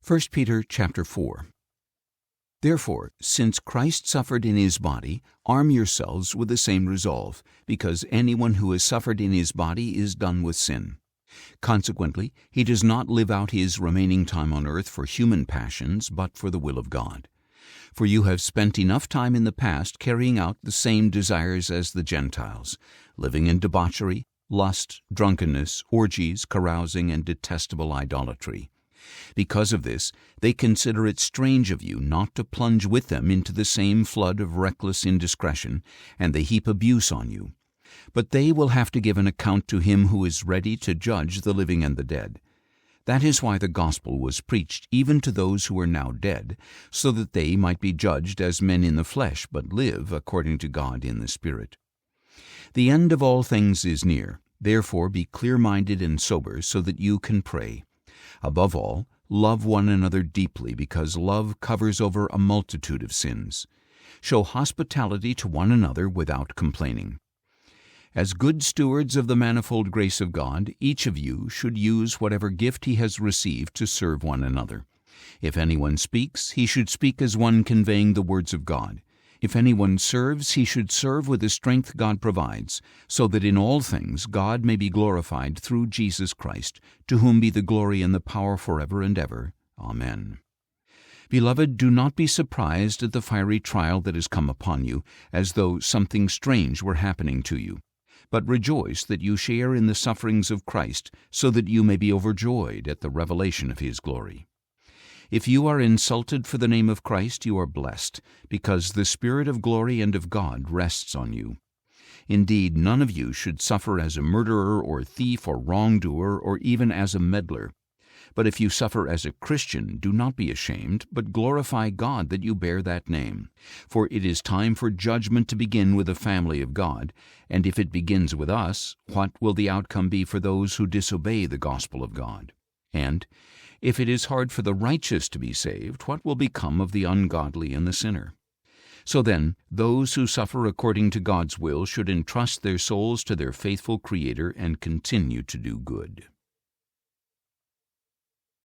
1 Peter chapter 4. Therefore, since Christ suffered in his body, arm yourselves with the same resolve, because anyone who has suffered in his body is done with sin. Consequently, he does not live out his remaining time on earth for human passions, but for the will of God. For you have spent enough time in the past carrying out the same desires as the Gentiles, living in debauchery, lust, drunkenness, orgies, carousing, and detestable idolatry. Because of this, they consider it strange of you not to plunge with them into the same flood of reckless indiscretion, and they heap abuse on you. But they will have to give an account to him who is ready to judge the living and the dead. That is why the gospel was preached even to those who are now dead, so that they might be judged as men in the flesh, but live according to God in the Spirit. The end of all things is near. Therefore be clear-minded and sober, so that you can pray. Above all, love one another deeply, because love covers over a multitude of sins. Show hospitality to one another without complaining. As good stewards of the manifold grace of God, each of you should use whatever gift he has received to serve one another. If anyone speaks, he should speak as one conveying the words of God. If anyone serves, he should serve with the strength God provides, so that in all things God may be glorified through Jesus Christ, to whom be the glory and the power forever and ever. Amen. Beloved, do not be surprised at the fiery trial that has come upon you, as though something strange were happening to you. But rejoice that you share in the sufferings of Christ, so that you may be overjoyed at the revelation of his glory. If you are insulted for the name of Christ, you are blessed, because the Spirit of glory and of God rests on you. Indeed, none of you should suffer as a murderer or thief or wrongdoer or even as a meddler. But if you suffer as a Christian, do not be ashamed, but glorify God that you bear that name. For it is time for judgment to begin with the family of God, and if it begins with us, what will the outcome be for those who disobey the gospel of God? And if it is hard for the righteous to be saved, what will become of the ungodly and the sinner? So then, those who suffer according to God's will should entrust their souls to their faithful Creator and continue to do good.